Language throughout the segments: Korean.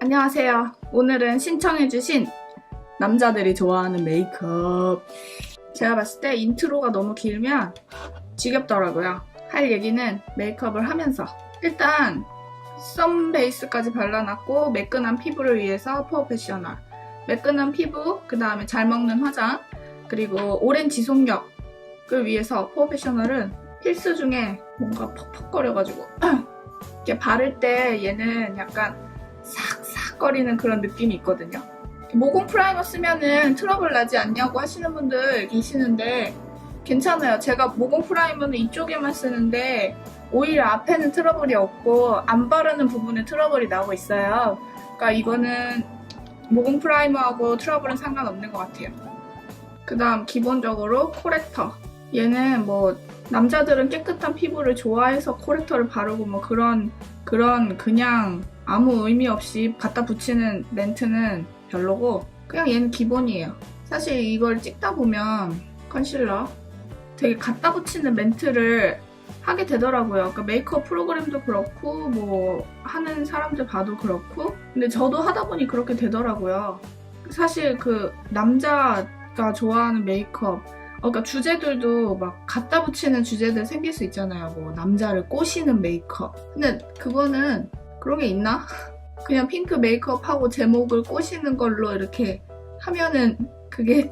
안녕하세요. 오늘은 신청해주신 남자들이 좋아하는 메이크업. 제가 봤을 때 인트로가 너무 길면 지겹더라고요. 할 얘기는 메이크업을 하면서 일단 썸 베이스까지 발라놨고 매끈한 피부를 위해서 포어페셔널, 매끈한 피부, 그 다음에 잘 먹는 화장, 그리고 오랜 지속력을 위해서 포어페셔널은 필수 중에 뭔가 퍽퍽거려가지고 이렇게 바를 때 얘는 약간 싹싹거리는 그런 느낌이 있거든요. 모공 프라이머 쓰면은 트러블 나지 않냐고 하시는 분들 계시는데 괜찮아요. 제가 모공 프라이머는 이쪽에만 쓰는데 오히려 앞에는 트러블이 없고 안 바르는 부분에 트러블이 나고 있어요. 그러니까 이거는 모공 프라이머하고 트러블은 상관없는 것 같아요. 그 다음 기본적으로 코렉터. 얘는 뭐 남자들은 깨끗한 피부를 좋아해서 코렉터를 바르고 뭐 그런 그냥 아무 의미 없이 갖다 붙이는 멘트는 별로고 그냥 얘는 기본이에요. 사실 이걸 찍다 보면 컨실러 되게 갖다 붙이는 멘트를 하게 되더라고요. 그러니까 메이크업 프로그램도 그렇고 뭐 하는 사람들 봐도 그렇고 근데 저도 하다 보니 그렇게 되더라고요. 사실 그 남자가 좋아하는 메이크업 그러니까 주제들도 막 갖다 붙이는 주제들 생길 수 있잖아요. 뭐 남자를 꼬시는 메이크업. 근데 그거는 그런 게 있나? 그냥 핑크 메이크업하고 제목을 꼬시는 걸로 이렇게 하면은 그게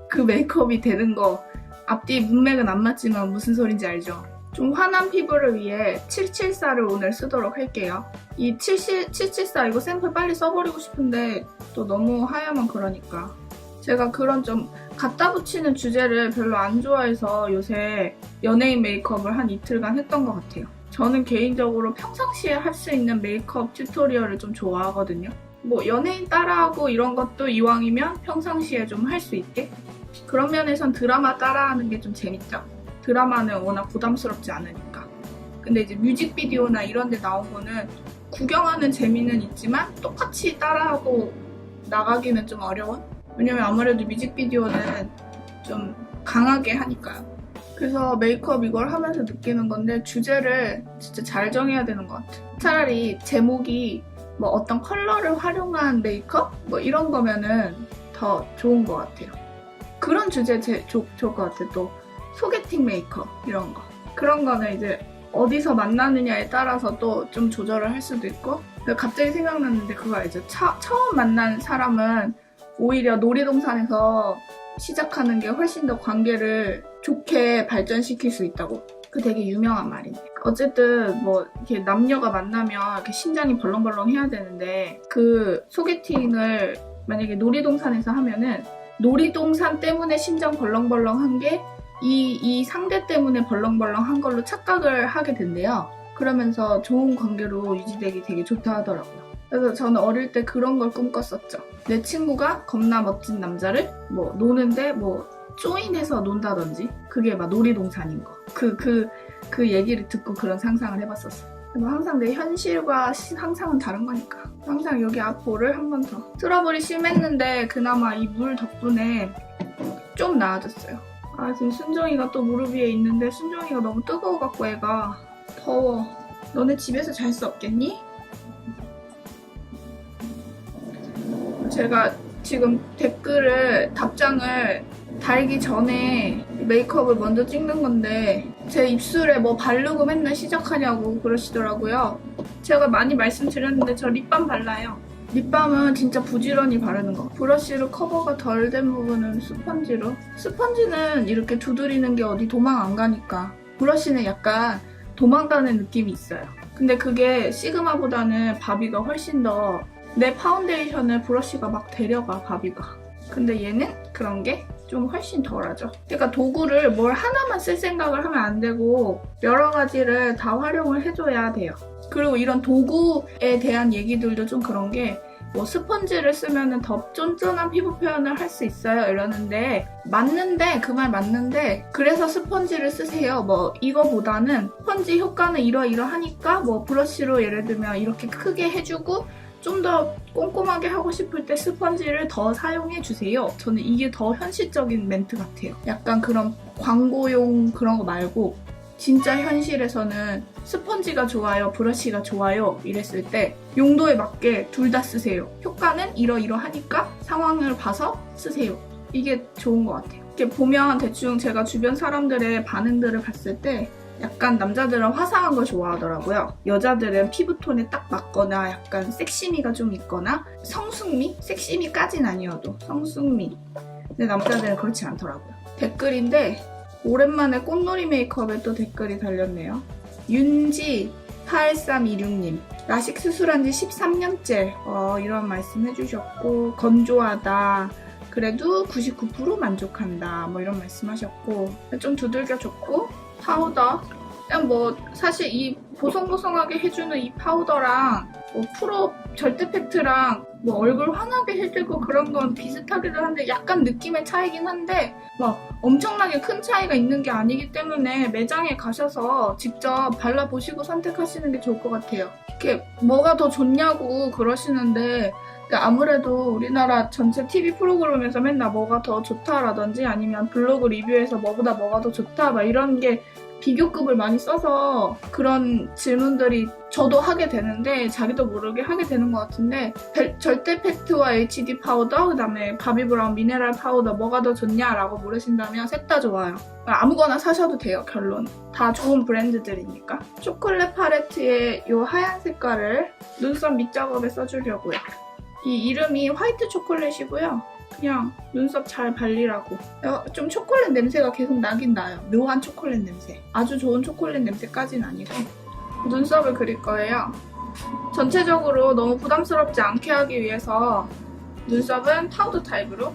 그 메이크업이 되는 거. 앞뒤 문맥은 안 맞지만 무슨 소린지 알죠? 좀 환한 피부를 위해 774를 오늘 쓰도록 할게요. 이 774 이거 샘플 빨리 써버리고 싶은데 또 너무 하야만 그러니까. 제가 그런 좀 갖다 붙이는 주제를 별로 안 좋아해서 요새 연예인 메이크업을 한 이틀간 했던 것 같아요. 저는 개인적으로 평상시에 할 수 있는 메이크업 튜토리얼을 좀 좋아하거든요. 뭐 연예인 따라하고 이런 것도 이왕이면 평상시에 좀 할 수 있게? 그런 면에선 드라마 따라하는 게 좀 재밌죠. 드라마는 워낙 부담스럽지 않으니까. 근데 이제 뮤직비디오나 이런 데 나온 거는 구경하는 재미는 있지만 똑같이 따라하고 나가기는 좀 어려운? 왜냐면 아무래도 뮤직비디오는 좀 강하게 하니까요. 그래서 메이크업 이걸 하면서 느끼는 건데 주제를 진짜 잘 정해야 되는 것 같아요. 차라리 제목이 뭐 어떤 컬러를 활용한 메이크업? 뭐 이런 거면은 더 좋은 것 같아요. 그런 주제 좋을 것 같아요. 또 소개팅 메이크업 이런 거. 그런 거는 이제 어디서 만나느냐에 따라서 또 좀 조절을 할 수도 있고 갑자기 생각났는데 그거 알죠? 처음 만난 사람은 오히려 놀이동산에서 시작하는 게 훨씬 더 관계를 좋게 발전시킬 수 있다고. 그 되게 유명한 말인데. 어쨌든 뭐 이렇게 남녀가 만나면 이렇게 심장이 벌렁벌렁 해야 되는데 그 소개팅을 만약에 놀이동산에서 하면은 놀이동산 때문에 심장 벌렁벌렁한 게 이 상대 때문에 벌렁벌렁한 걸로 착각을 하게 된대요. 그러면서 좋은 관계로 유지되기 되게 좋다 하더라고요. 그래서 저는 어릴 때 그런 걸 꿈꿨었죠. 내 친구가 겁나 멋진 남자를 뭐 노는데 뭐 조인해서 논다든지 그게 막 놀이동산인 거. 그 얘기를 듣고 그런 상상을 해봤었어요. 항상 내 현실과 상상은 다른 거니까. 항상 여기 앞볼을 한 번 더. 트러블이 심했는데 그나마 이 물 덕분에 좀 나아졌어요. 아 지금 순정이가 또 무릎 위에 있는데 순정이가 너무 뜨거워갖고 애가 더워. 너네 집에서 잘 수 없겠니? 제가 지금 답장을 달기 전에 메이크업을 먼저 찍는 건데 제 입술에 뭐 바르고 맨날 시작하냐고 그러시더라고요. 제가 많이 말씀드렸는데 저 립밤 발라요. 립밤은 진짜 부지런히 바르는 거. 브러쉬로 커버가 덜 된 부분은 스펀지로. 스펀지는 이렇게 두드리는 게 어디 도망 안 가니까. 브러쉬는 약간 도망가는 느낌이 있어요. 근데 그게 시그마보다는 바비가 훨씬 더 내 파운데이션을 브러쉬가 막 데려가 바비가. 근데 얘는 그런 게 좀 훨씬 덜하죠. 그러니까 도구를 뭘 하나만 쓸 생각을 하면 안 되고 여러 가지를 다 활용을 해줘야 돼요. 그리고 이런 도구에 대한 얘기들도 좀 그런 게 뭐 스펀지를 쓰면 더 쫀쫀한 피부 표현을 할 수 있어요 이러는데 맞는데 그 말 맞는데 그래서 스펀지를 쓰세요. 뭐 이거보다는 스펀지 효과는 이러이러하니까 뭐 브러쉬로 예를 들면 이렇게 크게 해주고 좀 더 꼼꼼하게 하고 싶을 때 스펀지를 더 사용해주세요. 저는 이게 더 현실적인 멘트 같아요. 약간 그런 광고용 그런 거 말고 진짜 현실에서는 스펀지가 좋아요, 브러쉬가 좋아요 이랬을 때 용도에 맞게 둘 다 쓰세요. 효과는 이러이러하니까 상황을 봐서 쓰세요. 이게 좋은 것 같아요. 이렇게 보면 대충 제가 주변 사람들의 반응들을 봤을 때 약간 남자들은 화사한 걸 좋아하더라고요. 여자들은 피부톤에 딱 맞거나 약간 섹시미가 좀 있거나 성숙미? 섹시미까진 아니어도 성숙미. 근데 남자들은 그렇지 않더라고요. 댓글인데 오랜만에 꽃놀이 메이크업에 또 댓글이 달렸네요. 윤지8326님 라식 수술한 지 13년째 이런 말씀 해주셨고 건조하다. 그래도 99% 만족한다. 뭐 이런 말씀 하셨고 좀 두들겨 줬고 파우더 그냥 뭐 사실 이 보송보송하게 해주는 이 파우더랑 뭐 프로 절대 팩트랑 뭐 얼굴 환하게 해주고 그런 건 비슷하기도 한데 약간 느낌의 차이긴 한데 막 엄청나게 큰 차이가 있는 게 아니기 때문에 매장에 가셔서 직접 발라보시고 선택하시는 게 좋을 것 같아요. 이렇게 뭐가 더 좋냐고 그러시는데 아무래도 우리나라 전체 TV 프로그램에서 맨날 뭐가 더 좋다라든지 아니면 블로그 리뷰에서 뭐보다 뭐가 더 좋다 막 이런 게 비교급을 많이 써서 그런 질문들이 저도 하게 되는데 자기도 모르게 하게 되는 것 같은데 절대 팩트와 HD 파우더 그다음에 바비브라운 미네랄 파우더 뭐가 더 좋냐라고 물으신다면 셋 다 좋아요. 아무거나 사셔도 돼요. 결론 다 좋은 브랜드들이니까. 초콜릿 팔레트의 이 하얀 색깔을 눈썹 밑작업에 써주려고요. 이 이름이 화이트 초콜릿이고요. 그냥 눈썹 잘 발리라고. 좀 초콜릿 냄새가 계속 나긴 나요. 묘한 초콜릿 냄새. 아주 좋은 초콜릿 냄새까지는 아니고. 눈썹을 그릴 거예요. 전체적으로 너무 부담스럽지 않게 하기 위해서 눈썹은 파우더 타입으로.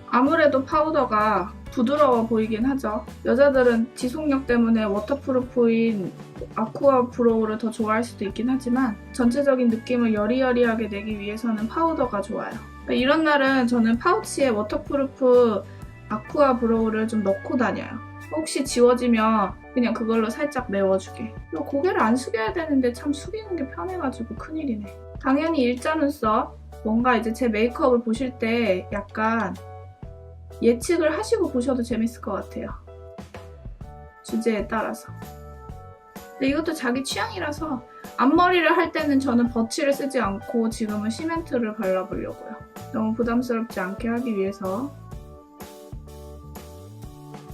아무래도 파우더가 부드러워 보이긴 하죠. 여자들은 지속력 때문에 워터프루프인 아쿠아 브로우를 더 좋아할 수도 있긴 하지만 전체적인 느낌을 여리여리하게 내기 위해서는 파우더가 좋아요. 이런 날은 저는 파우치에 워터프루프 아쿠아 브로우를 좀 넣고 다녀요. 혹시 지워지면 그냥 그걸로 살짝 메워주게. 고개를 안 숙여야 되는데 참 숙이는 게 편해가지고 큰일이네. 당연히 일자 눈썹. 뭔가 이제 제 메이크업을 보실 때 약간 예측을 하시고 보셔도 재밌을 것 같아요. 주제에 따라서. 근데 이것도 자기 취향이라서 앞머리를 할 때는 저는 버치를 쓰지 않고 지금은 시멘트를 발라보려고요. 너무 부담스럽지 않게 하기 위해서.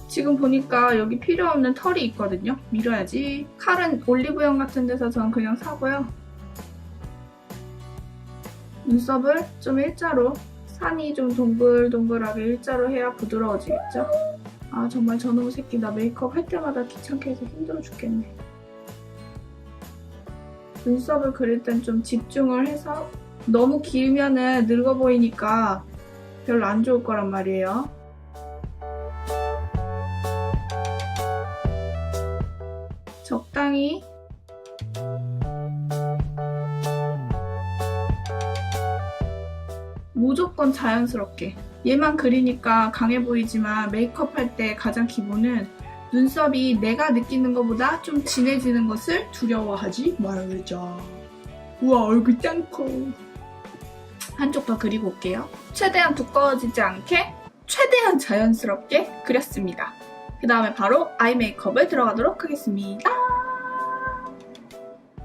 지금 보니까 여기 필요 없는 털이 있거든요. 밀어야지. 칼은 올리브영 같은 데서 저는 그냥 사고요. 눈썹을 좀 일자로 산이 좀 동글동글하게 일자로 해야 부드러워지겠죠? 아 정말 저놈의 새끼 나 메이크업 할 때마다 귀찮게 해서 힘들어 죽겠네. 눈썹을 그릴 땐 좀 집중을 해서 너무 길면은 늙어 보이니까 별로 안 좋을 거란 말이에요. 적당히 무조건 자연스럽게. 얘만 그리니까 강해 보이지만 메이크업 할 때 가장 기본은 눈썹이 내가 느끼는 것보다 좀 진해지는 것을 두려워하지 말자. 우와 얼굴 짱커. 한쪽 더 그리고 올게요. 최대한 두꺼워지지 않게 최대한 자연스럽게 그렸습니다. 그 다음에 바로 아이 메이크업을 들어가도록 하겠습니다.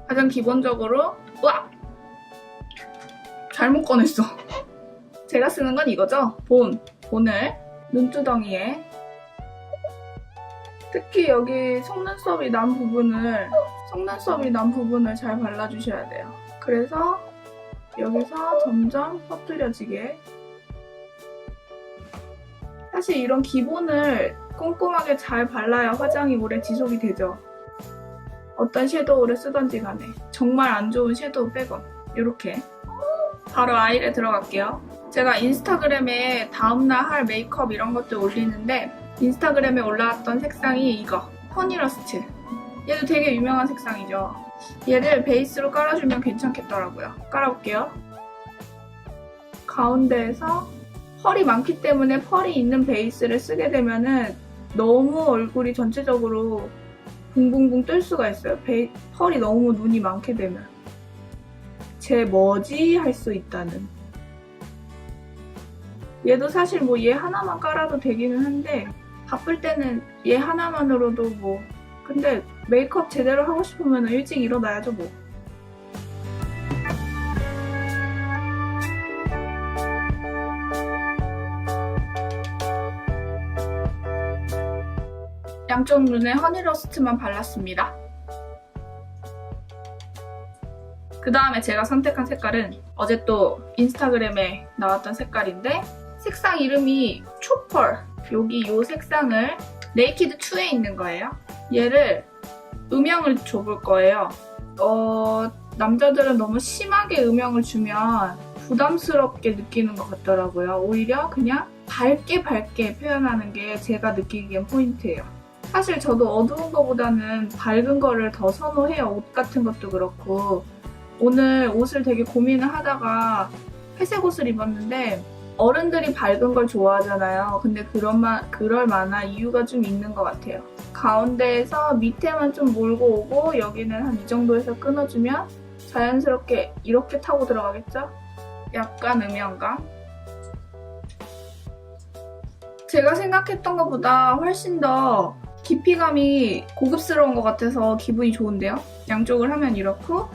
가장 기본적으로 우와! 잘못 꺼냈어. 제가 쓰는 건 이거죠. 본을 눈두덩이에 특히 여기 속눈썹이 난 부분을 잘 발라주셔야 돼요. 그래서 여기서 점점 퍼뜨려지게. 사실 이런 기본을 꼼꼼하게 잘 발라야 화장이 오래 지속이 되죠. 어떤 섀도우를 쓰던지 간에. 정말 안 좋은 섀도우 빼곤. 이렇게. 바로 아이를 들어갈게요. 제가 인스타그램에 다음날 할 메이크업 이런 것들 올리는데 인스타그램에 올라왔던 색상이 이거 허니러스트. 얘도 되게 유명한 색상이죠. 얘를 베이스로 깔아주면 괜찮겠더라고요. 깔아볼게요. 가운데에서 펄이 많기 때문에 펄이 있는 베이스를 쓰게 되면은 너무 얼굴이 전체적으로 붕붕붕 뜰 수가 있어요. 펄이 너무 눈이 많게 되면. 쟤 뭐지? 할 수 있다는. 얘도 사실 뭐 얘 하나만 깔아도 되기는 한데 바쁠 때는 얘 하나만으로도 뭐 근데 메이크업 제대로 하고 싶으면 일찍 일어나야죠 뭐. 양쪽 눈에 허니러스트만 발랐습니다. 그 다음에 제가 선택한 색깔은 어제 또 인스타그램에 나왔던 색깔인데 색상 이름이 초펄. 여기 이 색상을 네이키드 2에 있는 거예요. 얘를 음영을 줘볼 거예요. 남자들은 너무 심하게 음영을 주면 부담스럽게 느끼는 것 같더라고요. 오히려 그냥 밝게 표현하는 게 제가 느끼기엔 포인트예요. 사실 저도 어두운 거보다는 밝은 거를 더 선호해요. 옷 같은 것도 그렇고. 오늘 옷을 되게 고민을 하다가 회색 옷을 입었는데 어른들이 밝은 걸 좋아하잖아요. 근데 그럴 만한 이유가 좀 있는 것 같아요. 가운데에서 밑에만 좀 몰고 오고 여기는 한 이 정도에서 끊어주면 자연스럽게 이렇게 타고 들어가겠죠? 약간 음영감. 제가 생각했던 것보다 훨씬 더 깊이감이 고급스러운 것 같아서 기분이 좋은데요? 양쪽을 하면 이렇고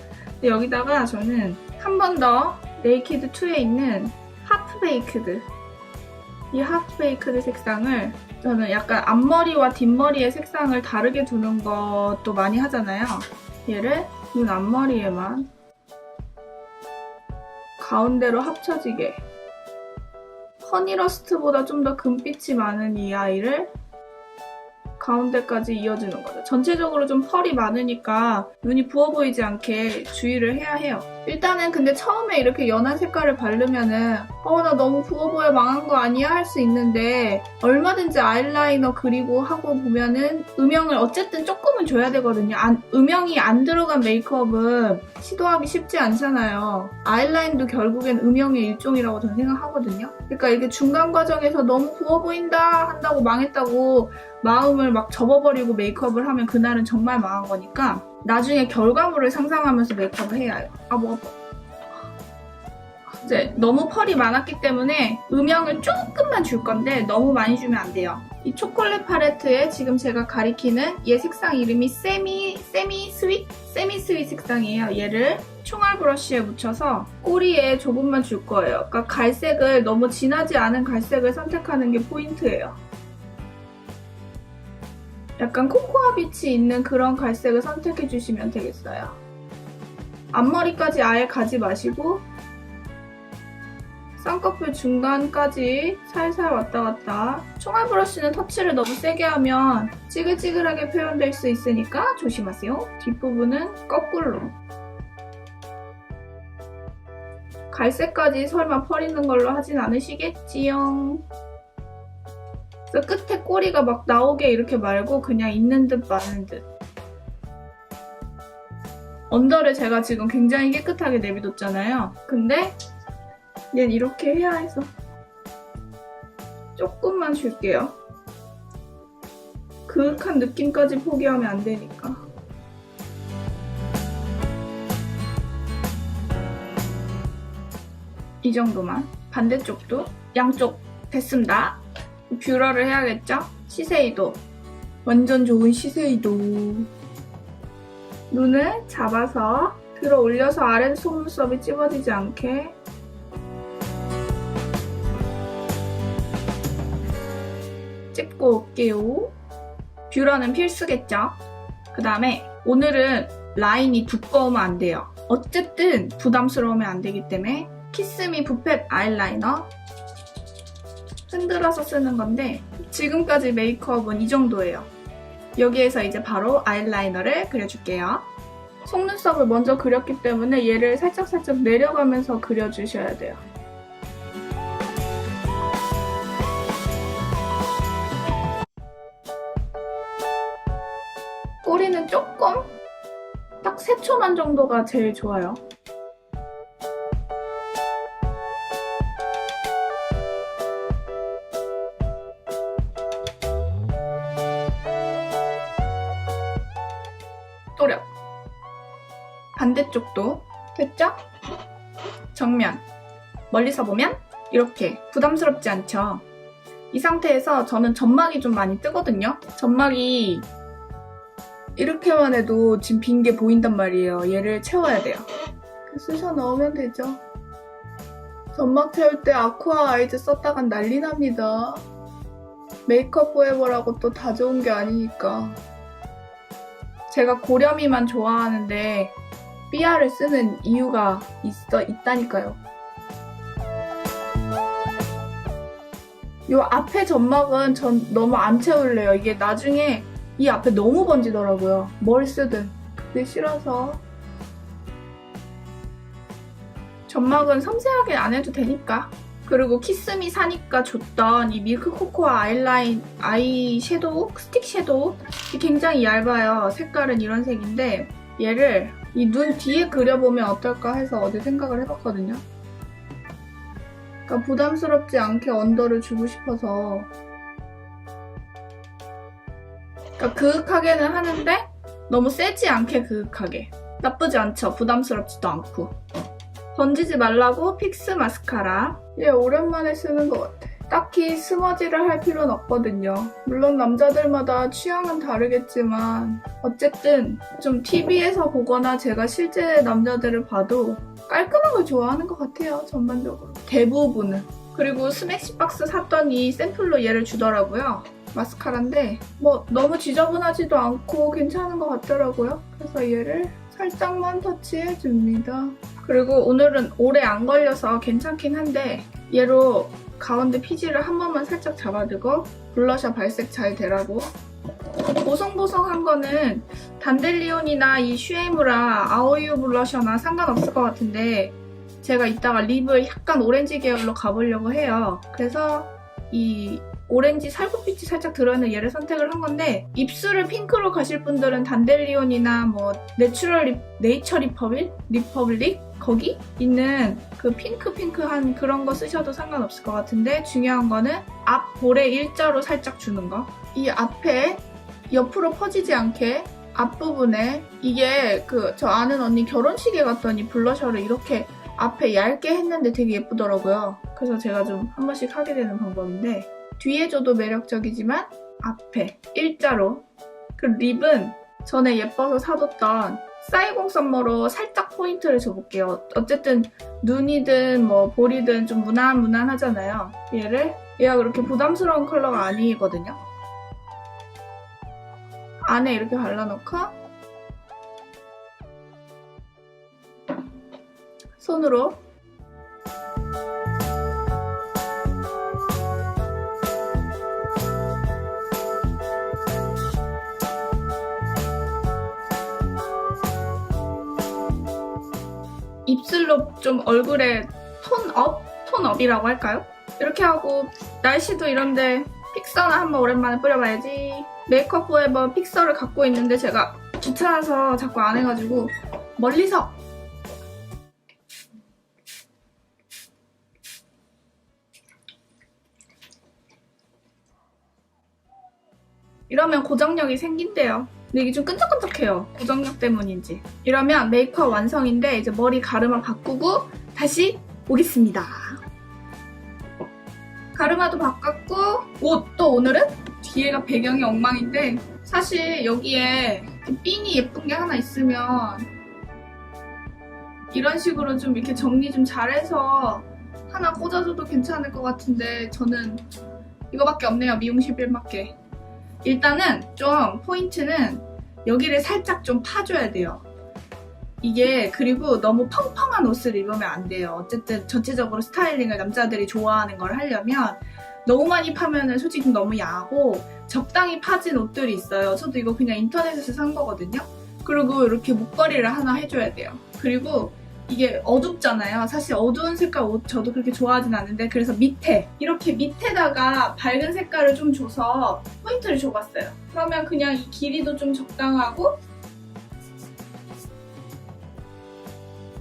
여기다가 저는 한 번 더 네이키드 2에 있는 하프베이크드 이 하프베이크드 색상을 저는 약간 앞머리와 뒷머리의 색상을 다르게 두는 것도 많이 하잖아요. 얘를 눈 앞머리에만 가운데로 합쳐지게 허니러스트보다 좀 더 금빛이 많은 이 아이를 가운데까지 이어주는 거죠. 전체적으로 좀 펄이 많으니까 눈이 부어 보이지 않게 주의를 해야 해요. 일단은 근데 처음에 이렇게 연한 색깔을 바르면은 나 너무 부어 보여 망한 거 아니야? 할 수 있는데 얼마든지 아이라이너 그리고 하고 보면은 음영을 어쨌든 조금은 줘야 되거든요. 음영이 안 들어간 메이크업은 시도하기 쉽지 않잖아요. 아이라인도 결국엔 음영의 일종이라고 저는 생각하거든요. 그러니까 이게 중간 과정에서 너무 부어 보인다 한다고 망했다고 마음을 막 접어버리고 메이크업을 하면 그날은 정말 망한 거니까 나중에 결과물을 상상하면서 메이크업을 해야 해요. 뭐가 이제 너무 펄이 많았기 때문에 음영을 조금만 줄 건데 너무 많이 주면 안 돼요. 이 초콜릿 팔레트에 지금 제가 가리키는 얘 색상 이름이 세미 스윗 색상이에요. 얘를 총알 브러쉬에 묻혀서 꼬리에 조금만 줄 거예요. 그러니까 갈색을 너무 진하지 않은 갈색을 선택하는 게 포인트예요. 약간 코코아 빛이 있는 그런 갈색을 선택해 주시면 되겠어요. 앞머리까지 아예 가지 마시고 쌍꺼풀 중간까지 살살 왔다 갔다. 총알 브러쉬는 터치를 너무 세게 하면 찌글찌글하게 표현될 수 있으니까 조심하세요. 뒷부분은 거꾸로. 갈색까지 설마 펄 있는 걸로 하진 않으시겠지요? 그래서 끝에 꼬리가 막 나오게 이렇게 말고 그냥 있는 듯 마는 듯. 언더를 제가 지금 굉장히 깨끗하게 내비뒀잖아요. 근데 얘는 이렇게 해야 해서 조금만 줄게요. 그윽한 느낌까지 포기하면 안 되니까. 이 정도만. 반대쪽도 양쪽 됐습니다. 뷰러를 해야겠죠? 시세이도. 완전 좋은 시세이도. 눈을 잡아서 들어 올려서 아래 속눈썹이 찝어지지 않게 찝고 올게요. 뷰러는 필수겠죠? 그 다음에 오늘은 라인이 두꺼우면 안 돼요. 어쨌든 부담스러우면 안 되기 때문에 키스미 붓팻 아이라이너 흔들어서 쓰는 건데 지금까지 메이크업은 이 정도예요. 여기에서 이제 바로 아이라이너를 그려줄게요. 속눈썹을 먼저 그렸기 때문에 얘를 살짝살짝 내려가면서 그려주셔야 돼요. 꼬리는 조금 딱 3초만 정도가 제일 좋아요. 또렷. 반대쪽도 됐죠? 정면. 멀리서 보면 이렇게 부담스럽지 않죠? 이 상태에서 저는 점막이 좀 많이 뜨거든요. 점막이 이렇게만 해도 지금 빈 게 보인단 말이에요. 얘를 채워야 돼요. 쑤셔 넣으면 되죠. 점막 채울 때 아쿠아 아이즈 썼다간 난리 납니다. 메이크업 포에버라고 또 다 좋은 게 아니니까. 제가 고렴이만 좋아하는데 삐아를 쓰는 이유가 있다니까요. 이 앞에 점막은 전 너무 안 채울래요. 이게 나중에 이 앞에 너무 번지더라고요. 뭘 쓰든. 그게 싫어서. 점막은 섬세하게 안 해도 되니까. 그리고 키스미 사니까 줬던 이 밀크 코코아 아이 섀도우, 스틱 섀도우 굉장히 얇아요. 색깔은 이런 색인데 얘를 이 눈 뒤에 그려보면 어떨까 해서 어제 생각을 해봤거든요. 그러니까 부담스럽지 않게 언더를 주고 싶어서 그러니까 그윽하게는 하는데 너무 세지 않게 그윽하게. 나쁘지 않죠? 부담스럽지도 않고. 번지지 말라고 픽스 마스카라. 얘 오랜만에 쓰는 것 같아. 딱히 스머지를 할 필요는 없거든요. 물론 남자들마다 취향은 다르겠지만 어쨌든 좀 TV에서 보거나 제가 실제 남자들을 봐도 깔끔한 걸 좋아하는 것 같아요. 전반적으로. 대부분은. 그리고 스맥시박스 샀더니 샘플로 얘를 주더라고요. 마스카라인데 뭐 너무 지저분하지도 않고 괜찮은 것 같더라고요. 그래서 얘를 살짝만 터치해줍니다. 그리고 오늘은 오래 안 걸려서 괜찮긴 한데 얘로 가운데 피지를 한 번만 살짝 잡아두고 블러셔 발색 잘 되라고. 보송보송한 거는 단델리온이나 이 슈에무라 아오유 블러셔나 상관없을 것 같은데 제가 이따가 립을 약간 오렌지 계열로 가보려고 해요. 그래서 이 오렌지 살구빛이 살짝 들어있는 얘를 선택을 한 건데 입술을 핑크로 가실 분들은 단델리온이나 뭐 네이처 리퍼블릭 거기 있는 그 핑크한 그런 거 쓰셔도 상관없을 것 같은데 중요한 거는 앞 볼에 일자로 살짝 주는 거. 이 앞에 옆으로 퍼지지 않게 앞부분에 이게 저 아는 언니 결혼식에 갔더니 블러셔를 이렇게 앞에 얇게 했는데 되게 예쁘더라고요. 그래서 제가 좀 한 번씩 하게 되는 방법인데 뒤에 줘도 매력적이지만 앞에 일자로. 그 립은 전에 예뻐서 사뒀던 사이공 썸머로 살짝 포인트를 줘볼게요. 어쨌든 눈이든 뭐 볼이든 좀 무난하잖아요. 얘가 그렇게 부담스러운 컬러가 아니거든요. 안에 이렇게 발라놓고 손으로 입술로 좀 얼굴에 톤업이라고 할까요? 이렇게 하고 날씨도 이런데 픽서나 한번 오랜만에 뿌려봐야지. 메이크업 포에버 픽서를 갖고 있는데 제가 귀찮아서 자꾸 안 해가지고 멀리서 이러면 고정력이 생긴대요. 근데 이게 좀 끈적끈적해요. 고정력 때문인지. 이러면 메이크업 완성인데 이제 머리 가르마 바꾸고 다시 오겠습니다. 가르마도 바꿨고 옷도 오늘은 뒤에가 배경이 엉망인데 사실 여기에 핀이 예쁜 게 하나 있으면 이런 식으로 좀 이렇게 정리 좀 잘해서 하나 꽂아줘도 괜찮을 것 같은데 저는 이거밖에 없네요. 미용실 빌밖에. 일단은 좀 포인트는 여기를 살짝 좀 파줘야 돼요. 이게 그리고 너무 펑펑한 옷을 입으면 안 돼요. 어쨌든 전체적으로 스타일링을 남자들이 좋아하는 걸 하려면 너무 많이 파면은 솔직히 너무 야하고 적당히 파진 옷들이 있어요. 저도 이거 그냥 인터넷에서 산 거거든요. 그리고 이렇게 목걸이를 하나 해줘야 돼요. 그리고 이게 어둡잖아요. 사실 어두운 색깔 옷 저도 그렇게 좋아하진 않는데 그래서 이렇게 밑에다가 밝은 색깔을 좀 줘서 포인트를 줘봤어요. 그러면 그냥 이 길이도 좀 적당하고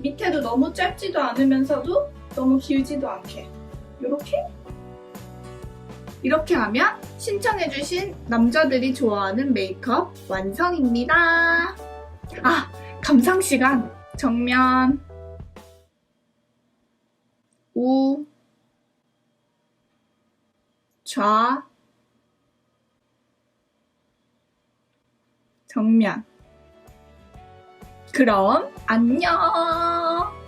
밑에도 너무 짧지도 않으면서도 너무 길지도 않게 이렇게 하면 신청해주신 남자들이 좋아하는 메이크업 완성입니다. 감상시간. 정면 우 좌 정면. 그럼 안녕!